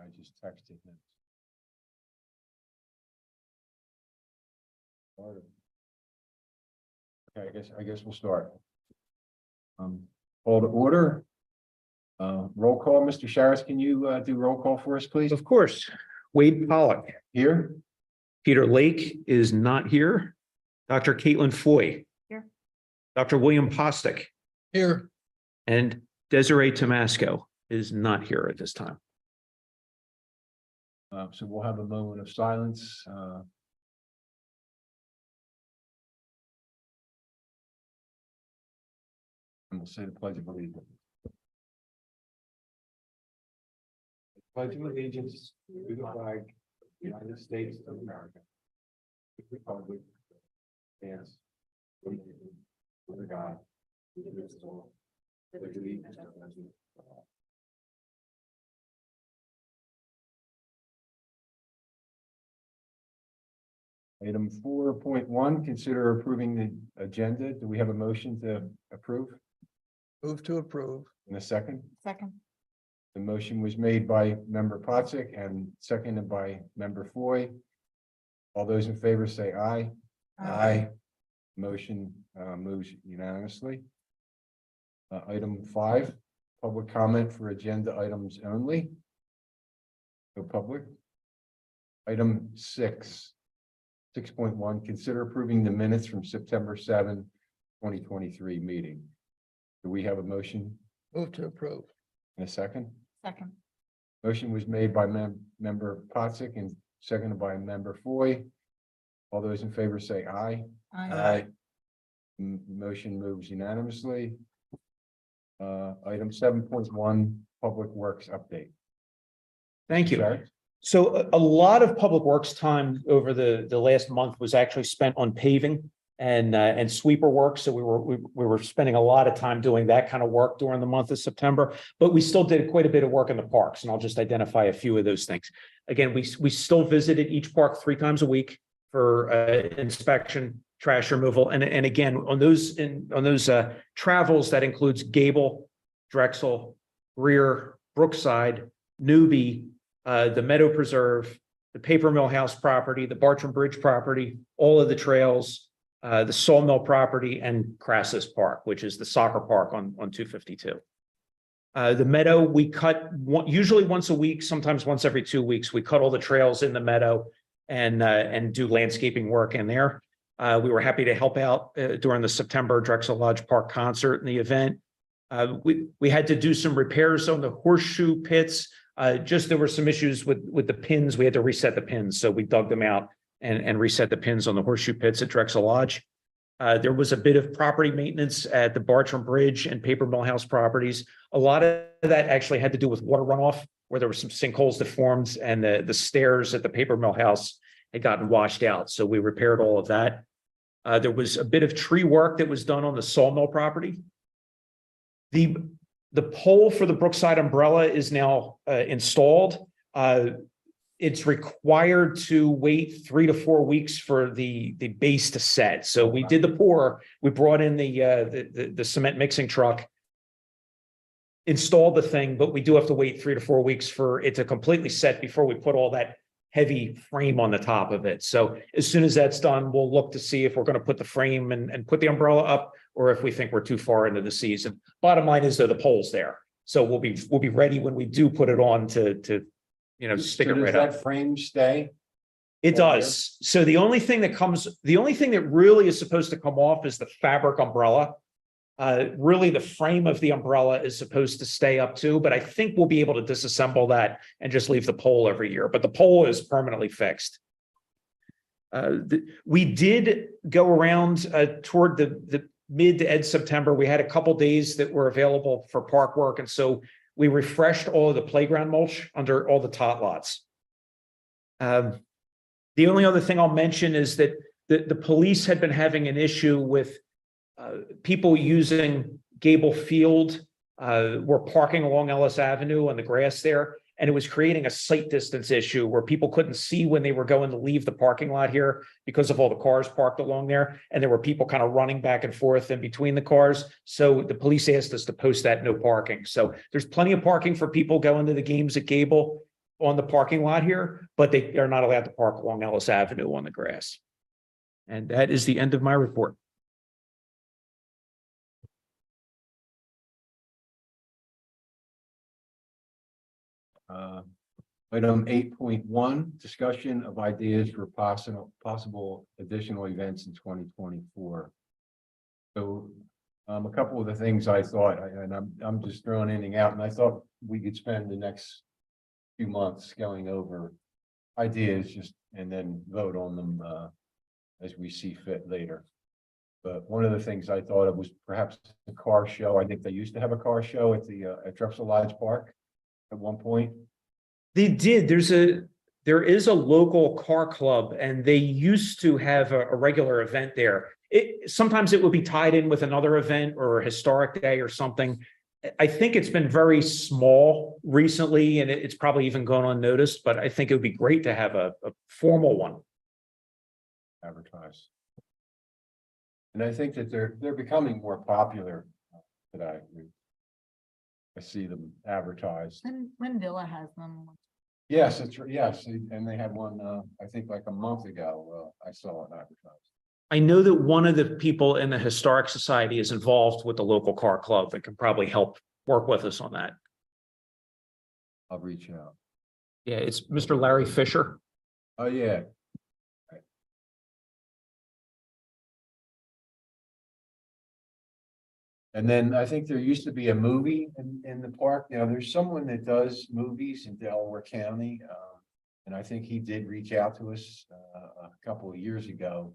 I just texted him. Okay, I guess we'll start. Call to order. Roll call. Mr. Sharris, can you do roll call for us, please? Of course. Wade Pollock. Here. Peter Lake is not here. Dr. Caitlin Foy. Here. Dr. William Postic. Here. And Desiree Tomasco is not here at this time. So we'll have a moment of silence. And we'll say the Pledge of Allegiance. Pledge of Allegiance to the flag of the United States of America. The Republic stands under God, indivisible, with liberty and justice for all. Item 4.1, consider approving the agenda. Do we have a motion to approve? Move to approve. In a second? Second. The motion was made by member Pottsick and seconded by member Foy. All those in favor say aye. Motion moves unanimously. Item 5, public comment for agenda items only. No public. Item 6.1, consider approving the minutes from September 7, 2023 meeting. Do we have a motion Move to approve. in a second? Second. Motion was made by member Pottsick and seconded by member Foy. All those in favor say aye. Motion moves unanimously. Item 7.1, Public Works update. Thank you. Sorry? So a lot of public works time over the last month was actually spent on paving and sweeper work. So we were spending a lot of time doing that kind of work during the month of September, but we still did quite a bit of work in the parks, and I'll just identify a few of those things. Again, we still visited each park 3 times a week for inspection, trash removal, and again on those travels that includes Gable, Drexel, Greer, Brookside, Newby, the Meadow Preserve, the Paper Mill House property, the Bartram Bridge property, all of the trails, the Sawmill property, and Crassus Park, which is the soccer park on 252. The meadow, we cut usually once a week, sometimes once every 2 weeks. We cut all the trails in the meadow and do landscaping work in there. We were happy to help out during the September Drexel Lodge Park concert and the event. We had to do some repairs on the horseshoe pits. There were some issues with the pins. We had to reset the pins. So we dug them out and reset the pins on the horseshoe pits at Drexel Lodge. There was a bit of property maintenance at the Bartram Bridge and Paper Mill House properties. A lot of that actually had to do with water runoff, where there were some sinkholes that formed and the stairs at the Paper Mill House had gotten washed out. So we repaired all of that. There was a bit of tree work that was done on the Sawmill property. The pole for the Brookside umbrella is now installed. It's required to wait 3 to 4 weeks for the base to set. So we did the pour. We brought in the cement mixing truck, installed the thing, but we do have to wait 3 to 4 weeks for it to completely set before we put all that heavy frame on the top of it. So as soon as that's done, we'll look to see if we're going to put the frame and put the umbrella up, or if we think we're too far into the season. Bottom line is, though, the pole's there, so we'll be ready when we do put it on to stick it right up. Does that frame stay? It does. So the only thing that really is supposed to come off is the fabric umbrella. Really, the frame of the umbrella is supposed to stay up too, but I think we'll be able to disassemble that and just leave the pole every year. But the pole is permanently fixed. We did go around toward the mid to end September. We had a couple days that were available for park work, and so we refreshed all of the playground mulch under all the tot lots. The only other thing I'll mention is that the police had been having an issue with people using Gable Field, were parking along Ellis Avenue on the grass there, and it was creating a sight distance issue where people couldn't see when they were going to leave the parking lot here because of all the cars parked along there, and there were people kind of running back and forth in between the cars. So the police asked us to post that no parking. So there's plenty of parking for people going to the games at Gable. on the parking lot here, but they are not allowed to park along Ellis Avenue on the grass. And that is the end of my report. Item 8.1, discussion of ideas for possible additional events in 2024. So, a couple of the things I thought, and I'm just throwing anything out, and I thought we could spend the next few months going over ideas, just and then vote on them as we see fit later. But one of the things I thought of was perhaps the car show. I think they used to have a car show at the at Drexel Lodge Park at one point. They did. There is a local car club and they used to have a regular event there. Sometimes it would be tied in with another event or a historic day or something. I think it's been very small recently and it's probably even gone unnoticed, but I think it would be great to have a formal one. Advertised. And I think that they're becoming more popular today. I see them advertised. And Wendilla has them. Yes, yes, and they had one, I think like a month ago, I saw it advertised. I know that one of the people in the Historic Society is involved with the local car club and can probably help work with us on that. I'll reach out. Yeah, it's Mr. Larry Fisher. Oh, yeah. And then I think there used to be a movie in the park. Now, there's someone that does movies in Delaware County. And I think he did reach out to us a couple of years ago.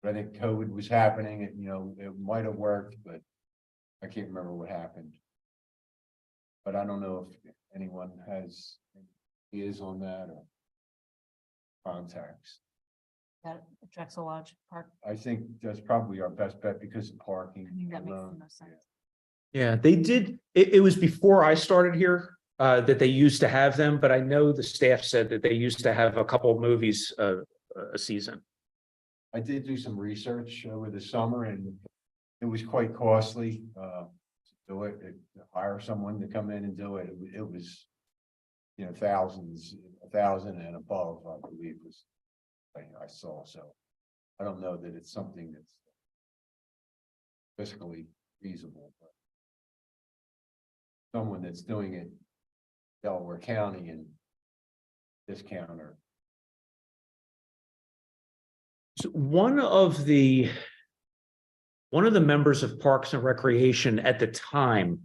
But I think COVID was happening and, it might have worked, but I can't remember what happened. But I don't know if anyone has ideas on that or contacts. At Drexel Lodge Park. I think that's probably our best bet because of parking. I think that makes the alone. most sense. Yeah, they did. It was before I started here that they used to have them, but I know the staff said that they used to have a couple of movies a season. I did do some research over the summer and it was quite costly to do it, to hire someone to come in and do it. It was, thousands, 1,000 and above, I believe was I saw. So I don't know that it's something that's fiscally feasible, but someone that's doing it Delaware County and this counter. So one of the members of Parks and Recreation at the time,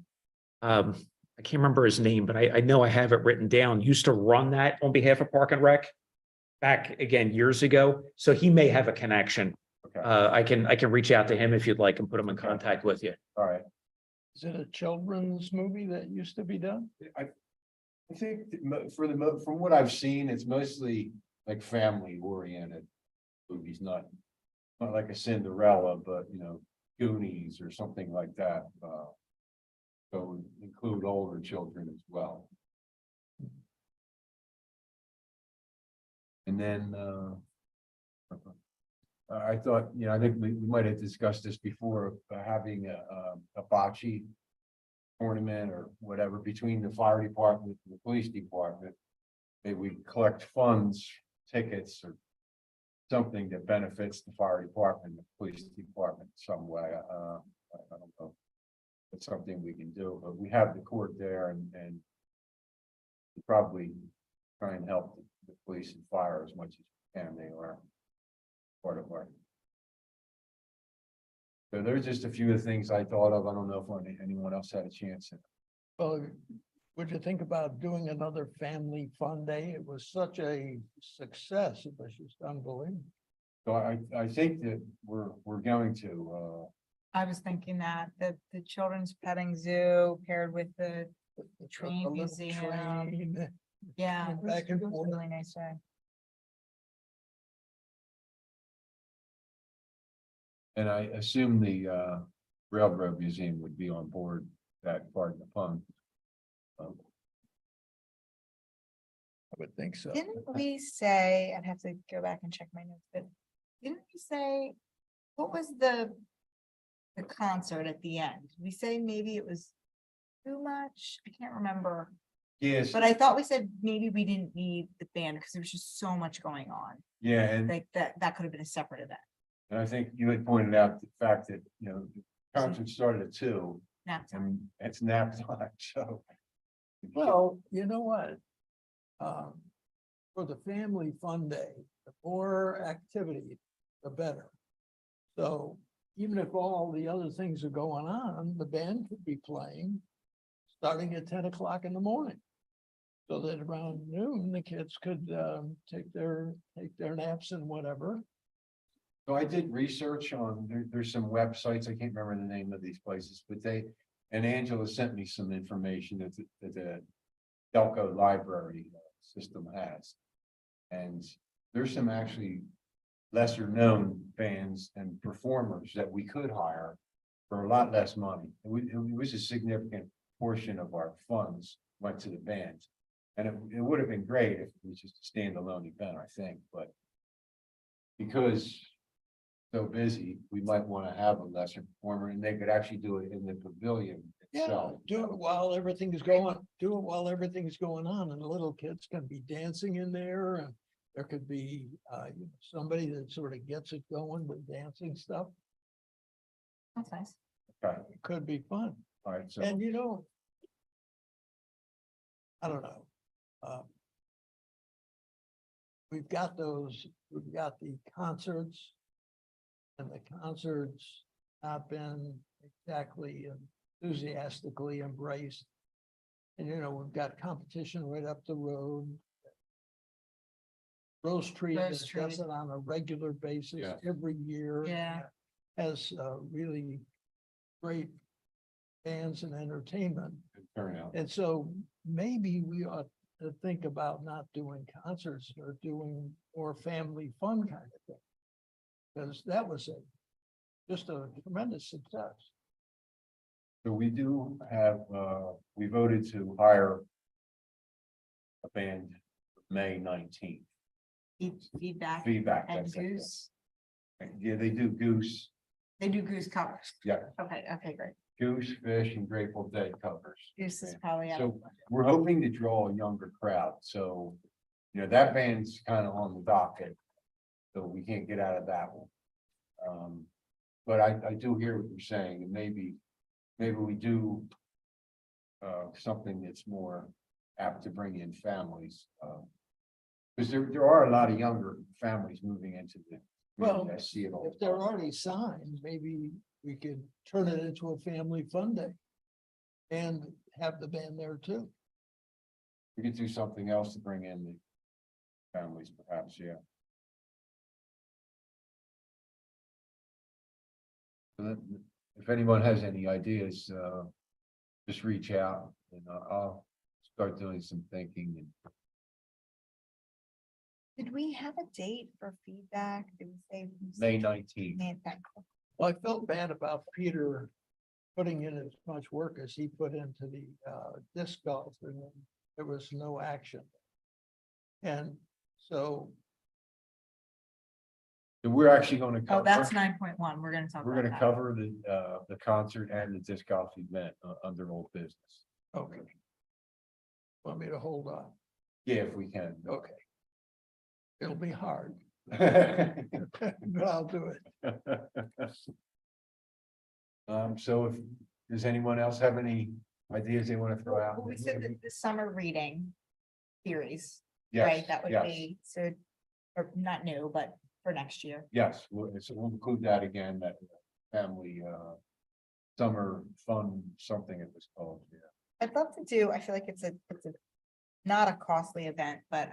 I can't remember his name, but I know I have it written down, used to run that on behalf of Park and Rec back again years ago. So he may have a connection. Okay. I can reach out to him if you'd like and put him in contact with you. All right. Is it a children's movie that used to be done? I think from what I've seen, it's mostly like family oriented movies, not like a Cinderella, but Goonies or something like that. So include older children as well. And then I thought, I think we might have discussed this before, having a bocce tournament or whatever between the fire department and the police department. Maybe we collect funds, tickets, or something that benefits the fire department, the police department some way. I don't know. It's something we can do, but we have the court there and probably try and help the police and fire as much as we can. They are part of our. So there's just a few of the things I thought of. I don't know if anyone else had a chance. Well, would you think about doing another family fun day? It was such a success. It was just unbelievable. So I think that we're going to I was thinking that the children's petting zoo paired with the train A little museum. train. Yeah, it was Back and a forth. really nice day. and I assume the Railroad Museum would be on board that part of the fun. I would think so. Didn't we say, I'd have to go back and check my notes, but didn't we say, what was the concert at the end? Did we say maybe it was too much? I can't remember. Yes, But I thought we said maybe we didn't need the band because there was just so much going on. yeah, and Like that could have been a separate event. I think you had pointed out the fact that, the concert started at 2 Nap time. and it's nap time, so. Well, you know what? For the family fun day, the more activity, the better. So even if all the other things are going on, the band could be playing starting at 10 o'clock in the morning. So that around noon, the kids could take their naps and whatever. So I did research on, there's some websites, I can't remember the name of these places, but and Angela sent me some information that the Delco library system has. And there's some actually lesser known bands and performers that we could hire for a lot less money. It was a significant portion of our funds went to the bands. And it would have been great if it was just a standalone event, I think, but because so busy, we might want to have a lesser performer and they could actually do it in the pavilion Yeah, itself. do it while everything's going on, and the little kids can be dancing in there, and there could be somebody that sort of gets it going with dancing stuff. That's nice. Okay, It could be fun. all right, so. And I don't know. We've got the concerts. And the concerts not been exactly enthusiastically embraced. And we've got competition right up the road. Rose Tree that Rose Tree. does it on a regular basis Yeah. every year. Yeah. Has really great bands and entertainment. Turnout. And so maybe we ought to think about not doing concerts or doing more family fun kind of thing. Because that was just a tremendous success. So we do have, we voted to hire a band May 19th. Feedback Feedback. and that's it. Goose. Yeah, they do Goose, They do Goose covers. yeah, Okay, great. Goose, Fish, and Grateful Dead covers. Goose is probably out of So the budget. we're hoping to draw a younger crowd, so, that band's kind of on the docket. So we can't get out of that one. But I do hear what you're saying, and maybe we do something that's more apt to bring in families. Because there are a lot of younger families moving into the. Well, I see it all. If they're already signed, maybe we could turn it into a family fun day. And have the band there too. We could do something else to bring in the families, perhaps, yeah. So if anyone has any ideas, just reach out and I'll start doing some thinking and. Did we have a date for feedback? Did we say? May 19th. Well, I felt bad about Peter putting in as much work as he put into the disc golf, and then there was no action. And so So we're actually going to Oh, cover. that's 9.1. We're gonna talk We're about gonna that. cover the concert and the disc golf event under old business. okay. Want me to hold on? Yeah, if we can. Okay. It'll be hard, Okay. but I'll do it. So does anyone else have any ideas they want to throw out? Well, we said that the summer reading series, Yes, right? That would yes, be, so, or not new, but for next year. yes, we'll include that again, that family, summer fun, something it was called, yeah. I'd love to do, I feel like it's a not a costly event, but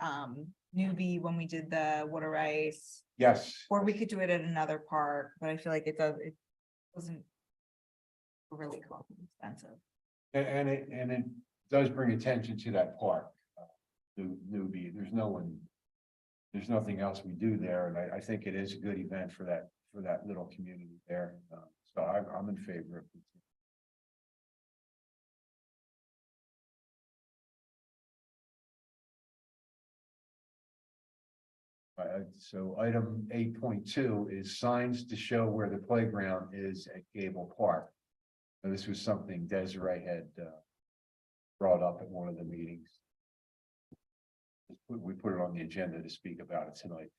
newbie when we did the water ice, Yes, or we could do it at another park, but I feel like it wasn't really expensive. and it does bring attention to that park. Newbie, there's nothing else we do there, and I think it is a good event for that little community there. So I'm in favor of it. So item 8.2 is signs to show where the playground is at Gable Park. Now, this was something Desiree had brought up at one of the meetings. We put it on the agenda to speak about it tonight.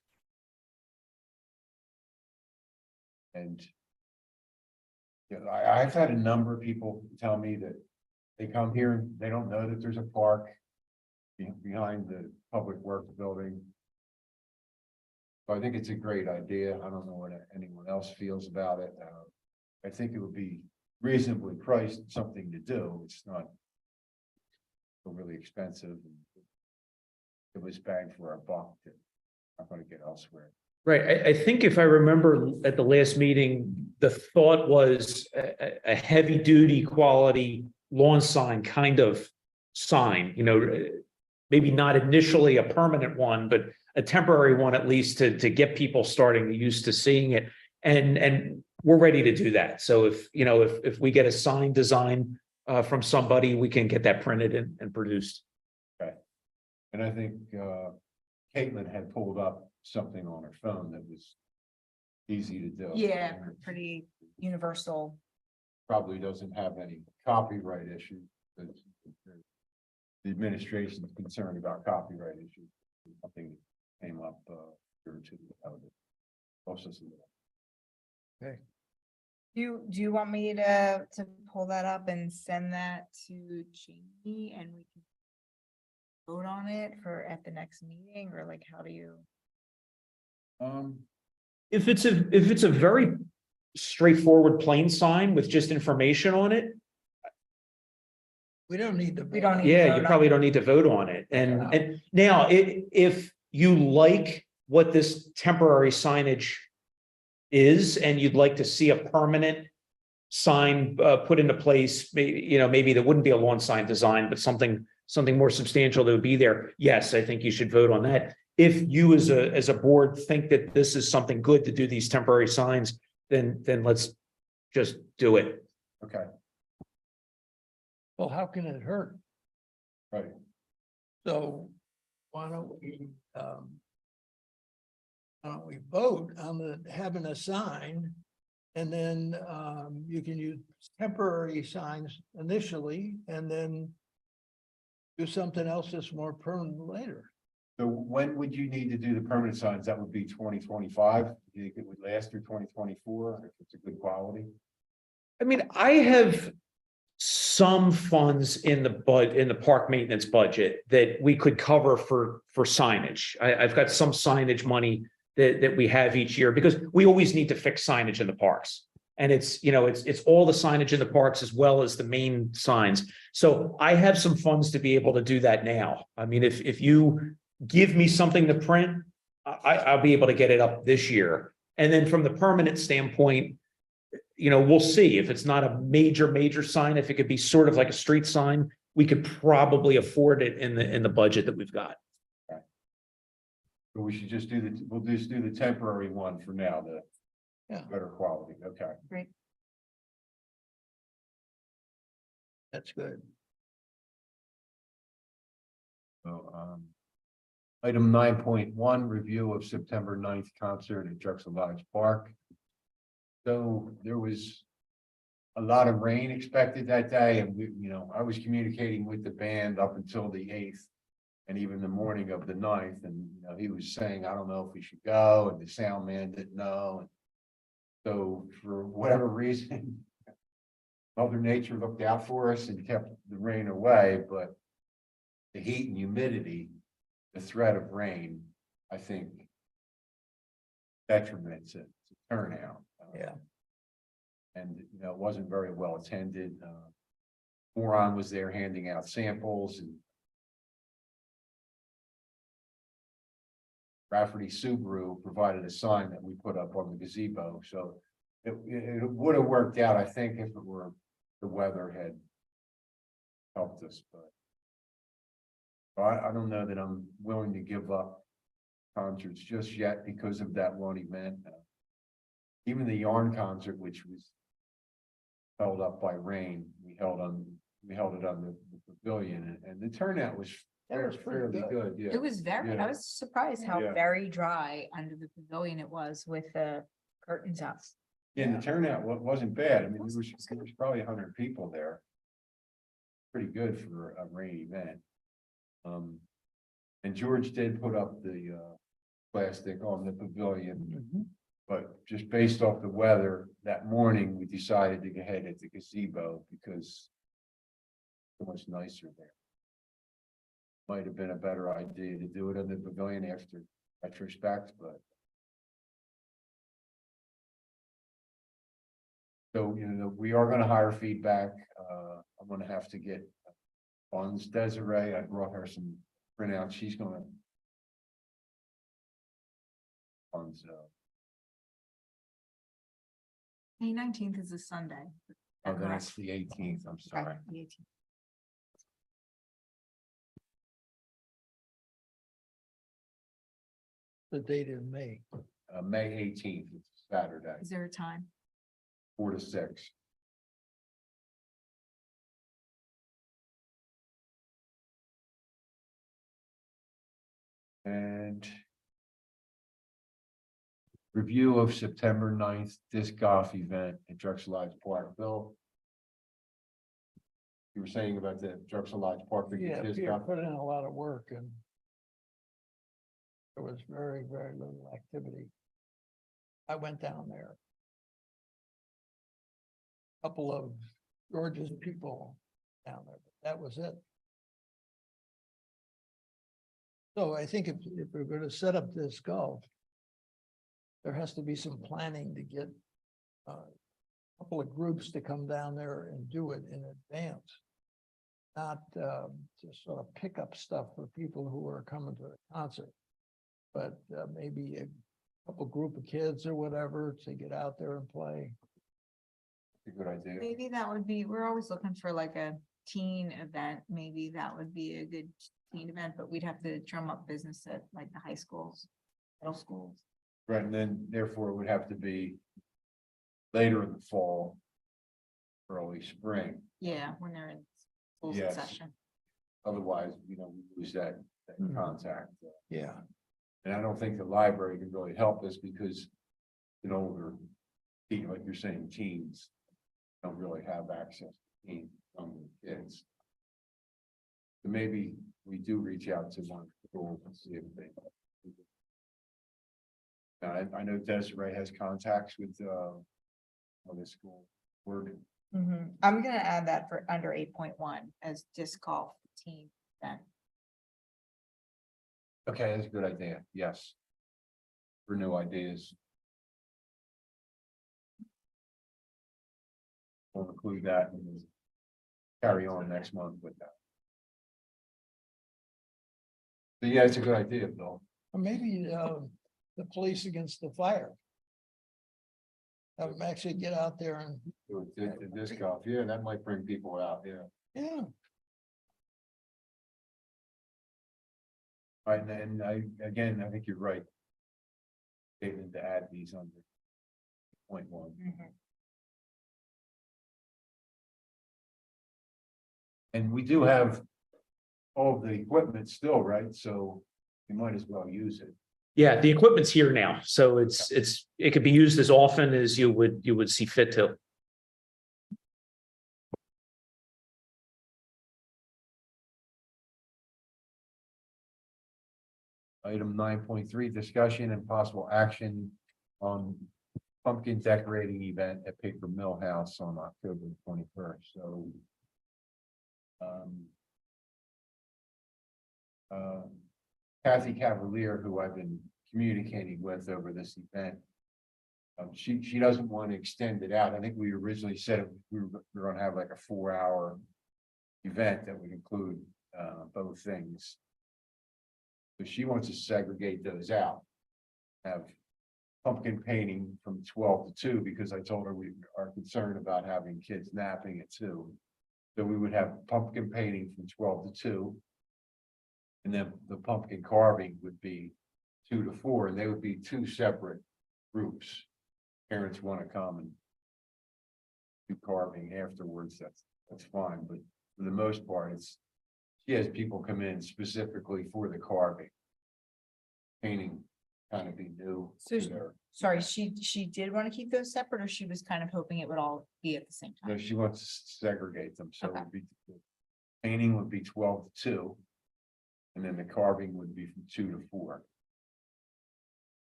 And yeah, I've had a number of people tell me that they come here and they don't know that there's a park behind the public works building. So I think it's a great idea. I don't know what anyone else feels about it. I think it would be reasonably priced, something to do. It's not really expensive. It was bang for our buck. I'm going to get elsewhere. Right. I think if I remember at the last meeting, the thought was a heavy duty quality lawn sign kind of sign, maybe not initially a permanent one, but a temporary one at least to get people starting used to seeing it. And we're ready to do that. So if we get a sign design from somebody, we can get that printed and produced. Okay. And I think Caitlin had pulled up something on her phone that was easy to do. Yeah, pretty universal. Probably doesn't have any copyright issues. The administration is concerned about copyright issues. Something came up here or two out of it. Also, Do you want me to pull that up and send that to Jamie and we can vote on it at the next meeting, or like, how do you? If it's a very straightforward plain sign with just information on it, We don't need to. We don't need- yeah, vote you on probably it. don't need to vote on it. And now if you like what this temporary signage is, and you'd like to see a permanent sign put into place, maybe there wouldn't be a lawn sign design, but something more substantial that would be there. Yes, I think you should vote on that. If you as a board think that this is something good to do these temporary signs, then let's just do it. okay, Well, how can it hurt? right. So why don't we vote on having a sign? And then you can use temporary signs initially and then do something else that's more permanent later. So when would you need to do the permanent signs? That would be 2025. Do you think it would last through 2024 if it's a good quality? I mean, I have some funds in the park maintenance budget that we could cover for signage. I've got some signage money that we have each year because we always need to fix signage in the parks. And it's all the signage in the parks as well as the main signs. So I have some funds to be able to do that now. I mean, if you give me something to print, I'll be able to get it up this year. And then from the permanent standpoint, we'll see if it's not a major sign, if it could be sort of like a street sign, we could probably afford it in the budget that we've got. But we should just we'll just do the temporary one for now, the better quality. Okay. Great. That's good. So, item 9.1, review of September 9th concert at Drexel Lodge Park. So there was a lot of rain expected that day, and I was communicating with the band up until the 8th and even the morning of the 9th, and he was saying, I don't know if we should go, and the sound man didn't know. And so for whatever reason, Mother Nature looked out for us and kept the rain away, but the heat and humidity, the threat of rain, I think detriments it to turnout. Yeah. And it wasn't very well attended. Moron was there handing out samples, and Rafferty Subaru provided a sign that we put up on the gazebo. So it would have worked out, I think, if the weather had helped us, but I don't know that I'm willing to give up concerts just yet because of that one event. Even the yarn concert, which was held up by rain, we held it on the pavilion, and the turnout was pretty fairly good. Yeah, It was I Yeah. was surprised how Yeah. very dry under the pavilion it was with the curtains up. and the turnout wasn't bad. I mean, there was probably 100 people there. pretty good for a rain event. And George did put up the plastic on the pavilion, but just based off the weather that morning, we decided to go ahead at the gazebo because it's so much nicer there. Might have been a better idea to do it in the pavilion after retrospect, but. So, you know, we are gonna hire feedback. I'm gonna have to get funds. Desiree, I brought her some printouts. She's gonna. Funds, May 19th is a Sunday. oh, then it's the 18th. I'm sorry. The 18th. The date in May. May 18th, it's Saturday, Is there a time? 4 to 6. And review of September 9th disc golf event at Drexel Lodge Park. Bill, you were saying about the Drexel Lodge Park. Yeah, disc Peter golf? put in a lot of work and there was very, very little activity. I went down there. Couple of George's people down there, but that was it. So I think if we're going to set up this golf, there has to be some planning to get a couple of groups to come down there and do it in advance. Not just sort of pick up stuff for people who are coming to the concert, but maybe a couple group of kids or whatever to get out there and play. A good idea. Maybe that would be, we're always looking for like a teen event. Maybe that would be a good teen event, but we'd have to drum up business at like the high schools, middle schools. Right, and then therefore it would have to be later in the fall, early spring. Yeah, when they're in schools in Yes. session. Otherwise, you know, we lose that Mhm. contact. Yeah. And I don't think the library can really help us because, you know, like you're saying, teens don't really have access to younger kids. So maybe we do reach out to one school and see if they. I know Desiree has contacts with the school. Word. I'm gonna add that for under 8.1 as disc golf team event. Okay, that's a good idea. Yes. For new ideas. We'll include that and carry on next month with that. So yeah, it's a good idea, Bill. Or maybe the police against the fire. Have them actually get out there and, The disc golf, yeah, that might bring people out, yeah. yeah, All right, and I think you're right. David, to add these under 0.1. And we do have all of the equipment still, right? So you might as well use it. Yeah, the equipment's here now, so it could be used as often as you would see fit to. Item 9.3, discussion and possible action on pumpkin decorating event at Paper Mill House on October 21st. So. Kathy Cavalier, who I've been communicating with over this event. She doesn't want to extend it out. I think we originally said we were going to have like a 4-hour event that would include both things. So she wants to segregate those out. Have pumpkin painting from 12 to 2 because I told her we are concerned about having kids napping at 2. So we would have pumpkin painting from 12 to 2. And then the pumpkin carving would be 2 to 4, and they would be 2 separate groups. Parents want to come and do carving afterwards, that's fine, but for the most part, she has people come in specifically for the carving. Painting kind of be new. So to their- Sorry, she did want to keep those separate, or she was kind of hoping it would all be at the same No, time? she wants to segregate them, so it Okay. would be Painting would be 12 to 2. And then the carving would be from 2 to 4.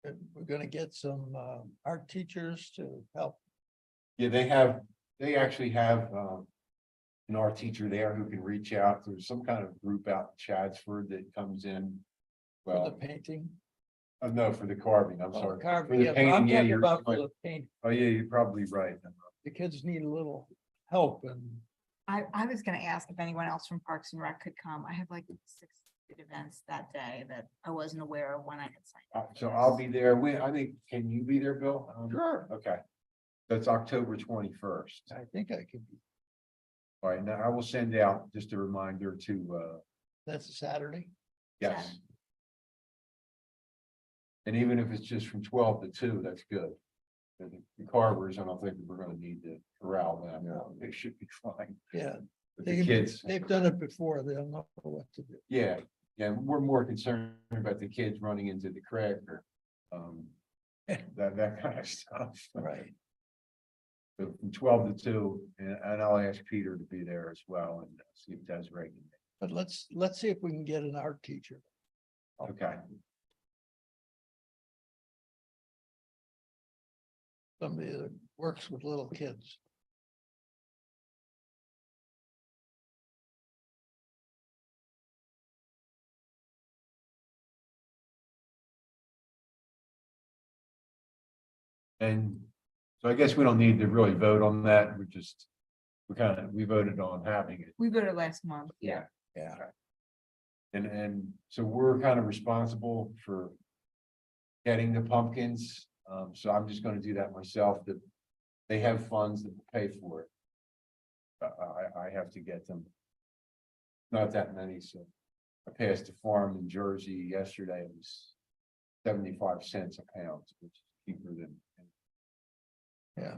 And we're gonna get some art teachers to help. Yeah, they actually have an art teacher there who can reach out. There's some kind of group out in Chadsford that comes in. For the Well, painting. no, for the carving, I'm Oh, sorry. carving, For the yeah, but painting, I'm yeah, talking you're about for right. the paint. Oh, yeah, you're probably right. The kids need a little help and I was gonna ask if anyone else from Parks and Rec could come. I have like 6 events that day that I wasn't aware of when I had signed up. So I'll be there. I think, can you be there, Bill? sure, Okay. That's October 21st. I think I could be, All right, now I will send out just a reminder to, that's a Saturday. yes. And even if it's just from 12 to 2, that's good. The carvers, I don't think we're gonna need to corral them. No. They should be fine. Yeah, But the kids, they've done it before, they'll know what to do. yeah, we're more concerned about the kids running into the creek or, that kind of stuff. Right, So from 12 to 2, and I'll ask Peter to be there as well and see if Desiree can. but let's see if we can get an art teacher. Okay, Somebody that works with little kids. and so I guess we don't need to really vote on that. We voted on having it. We voted last month. Yeah. Yeah, And so we're kind of responsible for getting the pumpkins. So I'm just gonna do that myself, that they have funds that will pay for it. I have to get them. Not that many, so I passed a farm in Jersey yesterday. It was 75 cents a pound, which is cheaper than. yeah,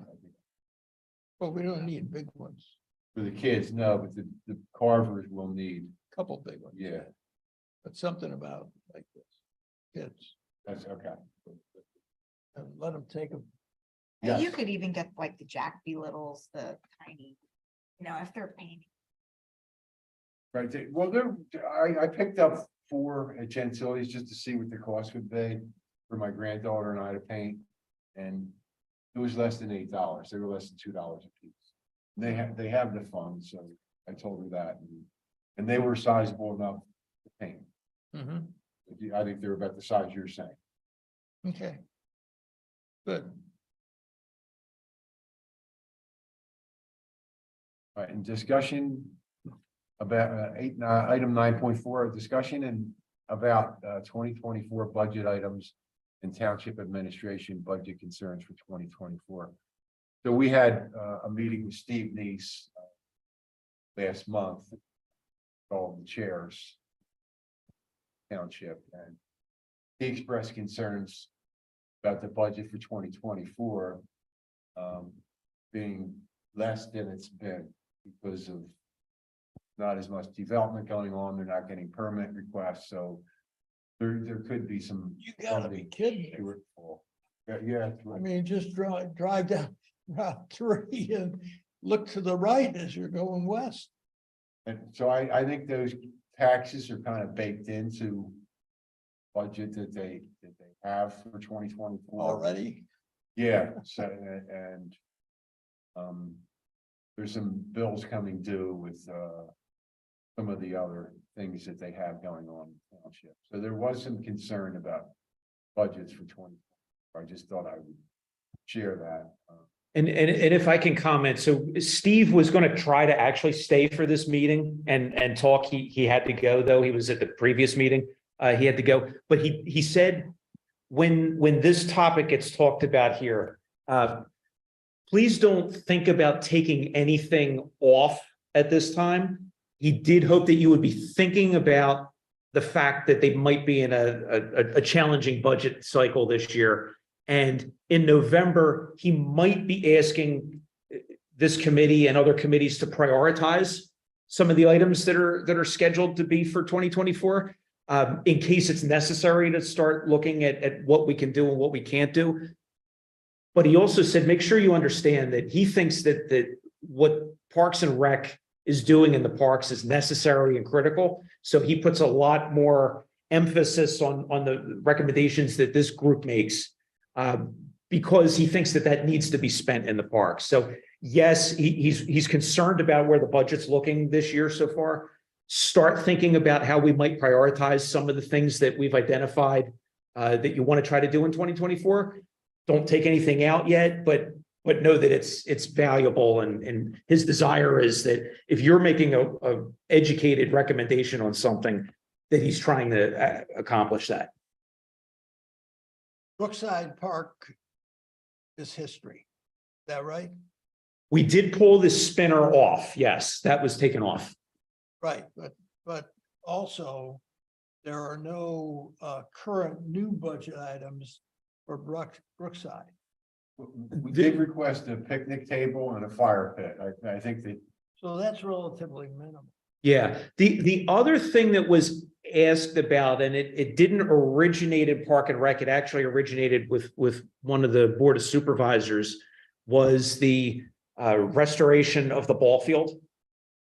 but we don't need big ones, For the kids, no, but the carvers will need, couple big ones. yeah, But something about like this, kids, that's okay. and let them take them. And you Yes. could even get like the Jack B. Littles, the tiny, if they're painting. Right, well, I picked up 4 at Gentili's just to see what the cost would be for my granddaughter and I to paint. And it was less than $8. They were less than $2 a piece. They have the funds, so I told her that. And they were sizable enough to paint. I think they're about the size you're saying. Okay. Good. All right, in discussion about item 9.4, discussion and about 2024 budget items and township administration budget concerns for 2024. So we had a meeting with Steve Neese last month, all the chairs, township, and he expressed concerns about the budget for 2024 being less than it's been because of not as much development going on. They're not getting permit requests, so there could be some. You gotta be kidding me. Shortfall. Yeah. I mean, just drive down Route 3 and look to the right as you're going west. And so I think those taxes are kind of baked into budget that they have for 2024. Already, Yeah, so, and there's some bills coming due with some of the other things that they have going on in the township. So there was some concern about budgets for 20. I just thought I would share that. And if I can comment, so Steve was going to try to actually stay for this meeting and talk. He had to go, though. He was at the previous meeting. He had to go, but he said when this topic gets talked about here, please don't think about taking anything off at this time. He did hope that you would be thinking about the fact that they might be in a challenging budget cycle this year. And in November, he might be asking this committee and other committees to prioritize some of the items that are scheduled to be for 2024, in case it's necessary to start looking at what we can do and what we can't do. But he also said, make sure you understand that he thinks that what Parks and Rec is doing in the parks is necessary and critical. So he puts a lot more emphasis on the recommendations that this group makes, because he thinks that that needs to be spent in the parks. So yes, he's concerned about where the budget's looking this year so far. Start thinking about how we might prioritize some of the things that we've identified that you want to try to do in 2024. Don't take anything out yet, but know that it's valuable. And his desire is that if you're making a educated recommendation on something, that he's trying to accomplish that. Brookside Park is history. Is that right? We did pull this spinner off. Yes, that was taken off. Right, but also there are no current new budget items for Brookside. We did request a picnic table and a fire pit. I think that. So that's relatively minimal. Yeah, the other thing that was asked about, and it didn't originate in Park and Rec, it actually originated with one of the Board of Supervisors, was the restoration of the ball field.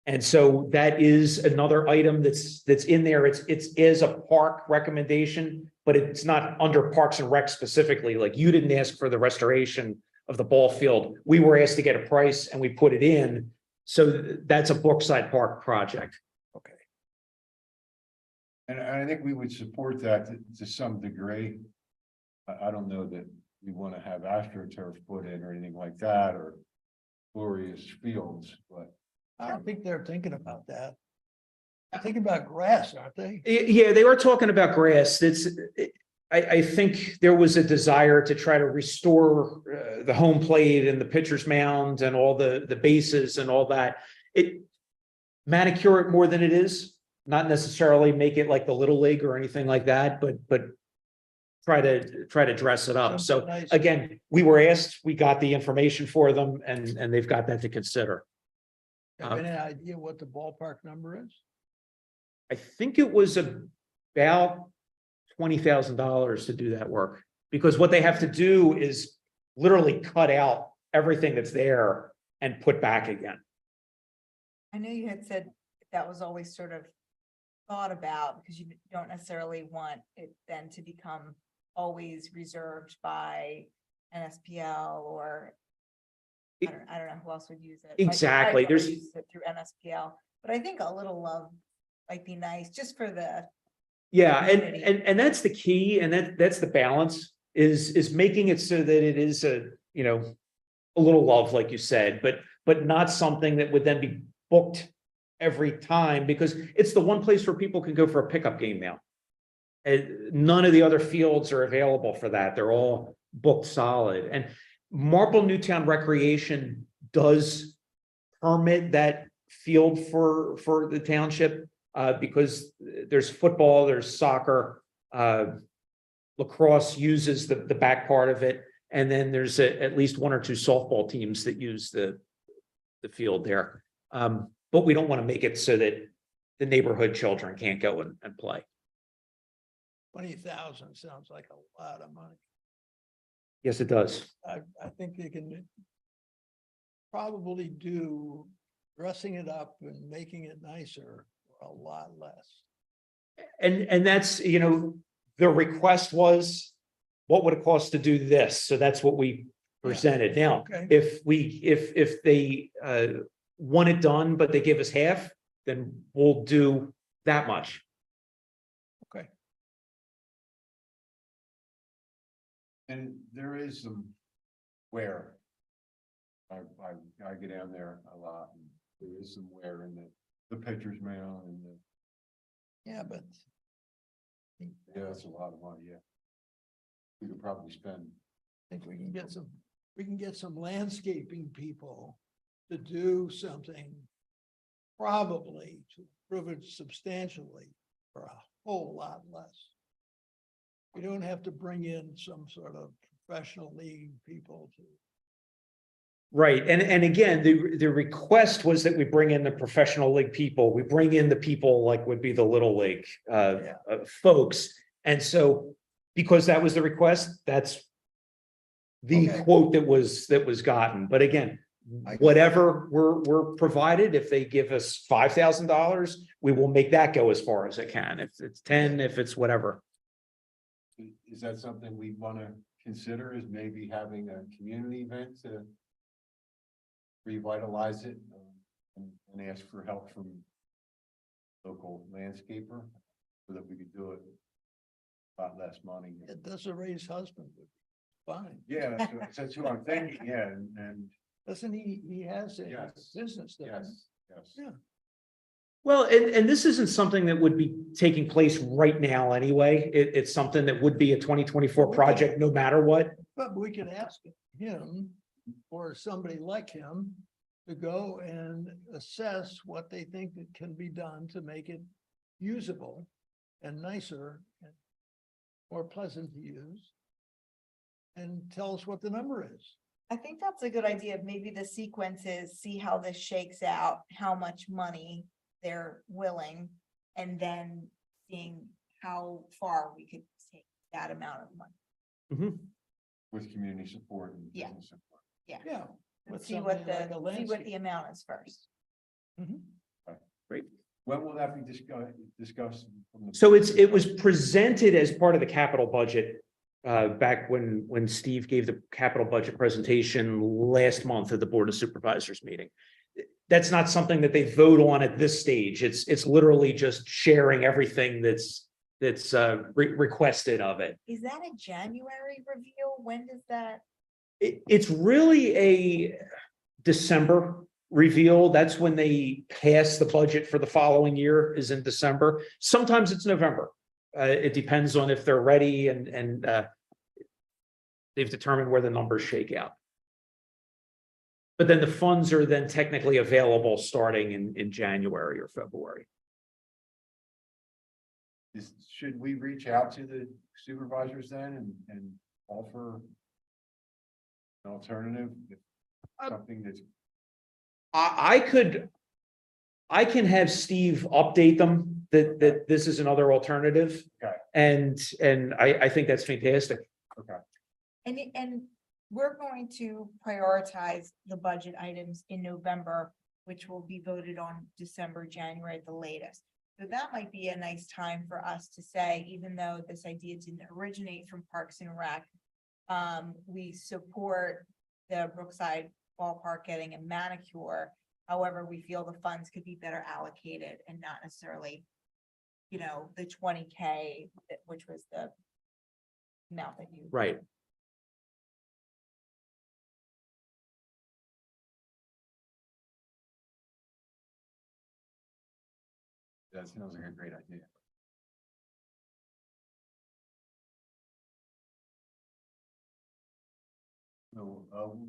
And so that is another item that's in there. It's is a park recommendation, but it's not under Parks and Rec specifically. Like, you didn't ask for the restoration of the ball field. We were asked to get a price and we put it in. So that's a Brookside Park project. Okay. And I think we would support that to some degree. I don't know that we want to have AstroTurf put in or anything like that, or glorious fields, but. I don't think they're thinking about that. They're thinking about grass, aren't they? Yeah, they were talking about grass. I think there was a desire to try to restore the home plate and the pitcher's mound and all the bases and all that. Manicure it more than it is, not necessarily make it like the Little League or anything like that, but try to dress it up. So Nice. again, we were asked, we got the information for them, and they've got that to consider. Have any idea what the ballpark number is? I think it was about $20,000 to do that work, because what they have to do is literally cut out everything that's there and put back again. I know you had said that was always sort of thought about, because you don't necessarily want it then to become always reserved by NSPL or I don't know who else would use it. Exactly. Like, There's use it through NSPL, but I think a little love might be nice just for the. Yeah, community. and that's the key, and that's the balance is making it so that it is a little love, like you said, but not something that would then be booked every time, because it's the one place where people can go for a pickup game now. And none of the other fields are available for that. They're all booked solid. And Marple Newtown Recreation does permit that field for the township, because there's football, there's soccer, lacrosse uses the back part of it, and then there's at least one or two softball teams that use the field there. But we don't want to make it so that the neighborhood children can't go and play. 20,000 sounds like a lot of money. Yes, it does. I think they can probably do dressing it up and making it nicer for a lot less. And that's, the request was, what would it cost to do this? So that's what we presented. Now, Okay. if they want it done, but they give us half, then we'll do that much. Okay. And there is some wear. I get down there a lot, and there is some wear in the pitcher's mound and Yeah, but yeah, that's a lot of money, yeah. We could probably spend. I think we can get some landscaping people to do something probably to improve it substantially for a whole lot less. We don't have to bring in some sort of professional league people to. Right. And again, the request was that we bring in the professional league people. We bring in the people like would be the Little League folks. And so because that was the request, that's the Okay. quote that was gotten. But again, whatever we're provided, if they give us $5,000, we will make that go as far as it can. If it's 10, if it's whatever. Is that something we want to consider, is maybe having a community event to revitalize it and ask for help from local landscaper so that we could do it a lot less money? It does a raised husband, fine. Yeah, that's what I'm thinking, yeah, and Doesn't he has a Yes. business there. yes. Yeah. Well, and this isn't something that would be taking place right now anyway. It's something that would be a 2024 project, no matter what. But we could ask him or somebody like him to go and assess what they think that can be done to make it usable and nicer and more pleasant to use. And tell us what the number is. I think that's a good idea. Maybe the sequence is see how this shakes out, how much money they're willing, and then seeing how far we could take that amount of money. Mhm. With community support and Yeah. business support. Yeah. And with see what somebody like a see what landscape. the amount is first. Mhm. When will that be discussed? from the- So it was presented as part of the capital budget back when Steve gave the capital budget presentation last month at the Board of Supervisors meeting. That's not something that they vote on at this stage. It's literally just sharing everything that's requested of it. Is that a January review? When does that? It's really a December reveal. That's when they pass the budget for the following year, is in December. Sometimes it's November. It depends on if they're ready and they've determined where the numbers shake out. But then the funds are then technically available starting in January or February. Should we reach out to the supervisors then and offer an alternative? Something that's, I can have Steve update them that this is another alternative. Okay. And I think that's fantastic. okay, And we're going to prioritize the budget items in November, which will be voted on December, January at the latest. So that might be a nice time for us to say, even though this idea didn't originate from Parks and Rec, we support the Brookside Ballpark getting a manicure. However, we feel the funds could be better allocated and not necessarily, the 20K, which was the amount that you. Right. that sounds like a great idea. So,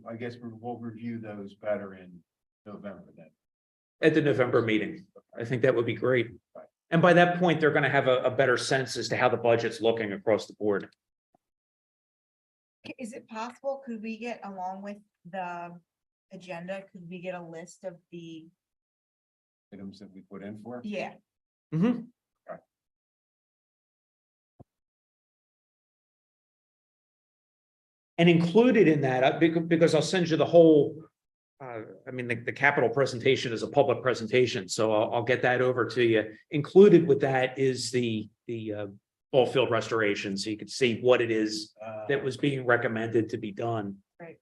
I guess we'll review those better in November then. At the November meeting. I think that would be great. And by that point, they're gonna have a better sense as to how the budget's looking across the board. Is it possible, could we get along with the agenda, could we get a list of the, Items that we put in for. yeah, Mhm. And included in that, because I'll send you the whole, I mean, the capital presentation is a public presentation, so I'll get that over to you. Included with that is the ball field restoration, so you could see what it is that was being recommended to be done. right?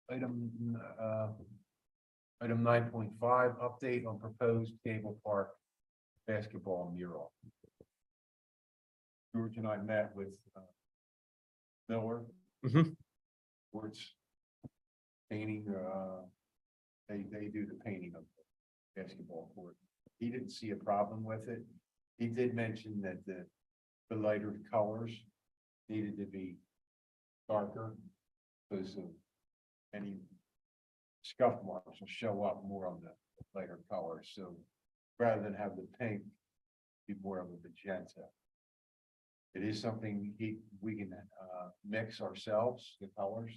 Item 9.5, update on proposed Gable Park basketball mural. George and I met with Miller. Mhm. Sports painting, they do the painting of the basketball court. He didn't see a problem with it. He did mention that the lighter colors needed to be darker because of any scuff marks will show up more on the lighter colors. So rather than have the pink, be more of a magenta. It is something we can mix ourselves, the colors.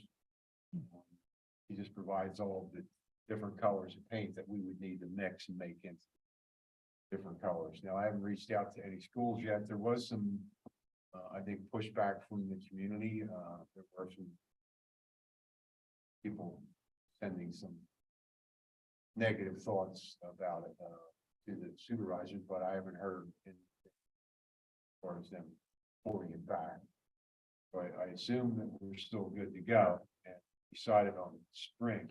He just provides all of the different colors of paint that we would need to mix and make into different colors. Now, I haven't reached out to any schools yet. There was some I think pushback from the community, there were some people sending some negative thoughts about it, to the supervisors, but I haven't heard as far as them pouring it back. So I assume that we're still good to go and decided on spring.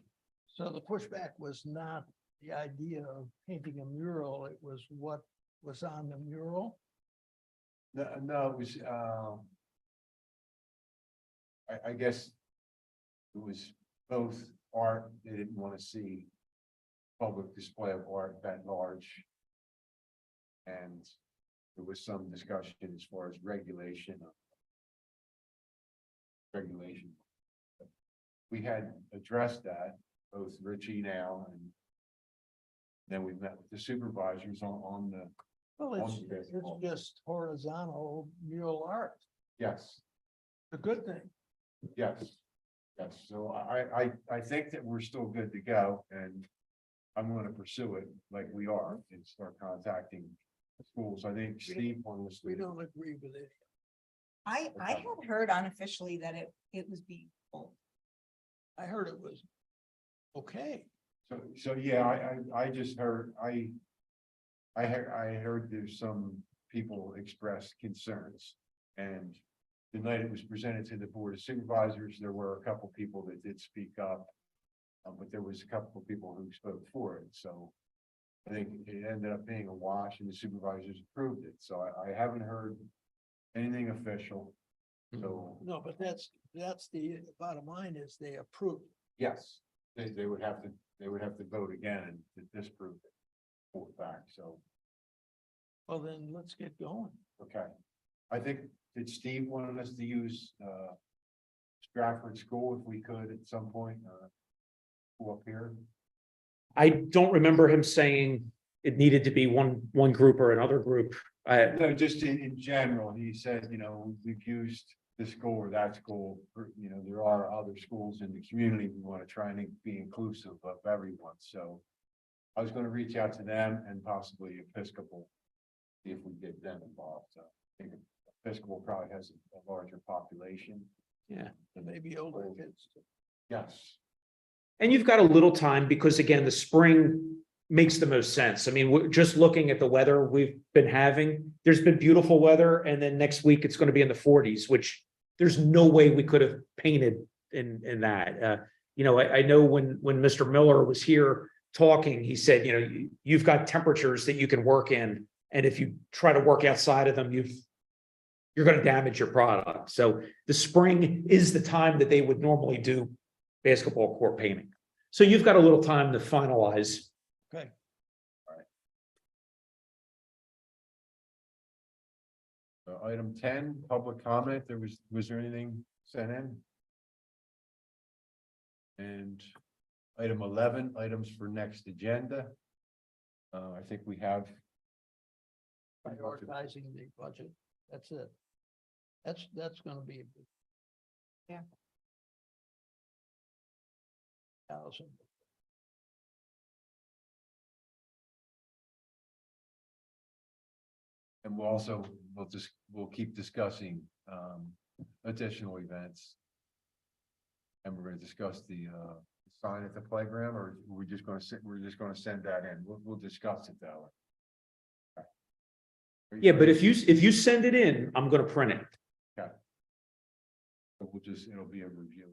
So the pushback was not the idea of painting a mural, it was what was on the mural? No, no, it was, I guess it was both art, they didn't want to see public display of art that large. And there was some discussion as far as regulation. We had addressed that, both Richie now and then we met with the supervisors on the, Well, On it's the basketball. just horizontal mural art, yes, a good thing. yes. Yes, so I think that we're still good to go and I'm gonna pursue it like we are and start contacting schools. I think Steve wanted us We to. don't agree with it. I had heard unofficially that it was being pulled. I heard it was okay. So yeah, I just heard, I heard there's some people express concerns. And the night it was presented to the Board of Supervisors, there were a couple people that did speak up. But there was a couple of people who spoke for it, so I think it ended up being a wash and the supervisors approved it. So I haven't heard anything official. So No, but that's the bottom line is they approved. yes, they would have to vote again and to disprove it. For fact, so, Well, then let's get going. okay. I think that Steve wanted us to use Stratford School if we could at some point, go up here. I don't remember him saying it needed to be one group or another group. No, just in general, he said, we've used this school or that school, there are other schools in the community. We want to try and be inclusive of everyone, so. I was gonna reach out to them and possibly Episcopal, see if we get them involved, so. I think Episcopal probably has a larger population. Yeah. And maybe older kids. Yes, And you've got a little time because again, the spring makes the most sense. I mean, just looking at the weather we've been having, there's been beautiful weather and then next week it's going to be in the 40s, which there's no way we could have painted in that. I know when Mr. Miller was here talking, he said, you've got temperatures that you can work in. And if you try to work outside of them, you're going to damage your product. So the spring is the time that they would normally do basketball court painting. So you've got a little time to finalize. Okay. item 10, public comment, was there anything sent in? And item 11, items for next agenda. I think we have. Prioritizing the budget. That's it. That's gonna be a big. Yeah. 1,000. And we'll keep discussing additional events. And we're gonna discuss the sign at the playground, or we're just gonna send that in. We'll discuss it that way. Okay. Yeah, but if you send it in, I'm going to print it. So it'll be a review.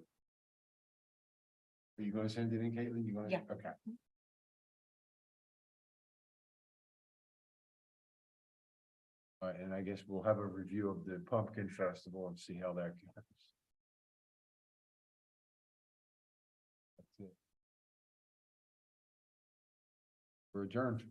Are you gonna send it in, Caitlin? You gonna? Yeah. Okay. All right, and I guess we'll have a review of the Pumpkin Festival and see how that goes. That's it. We're adjourned.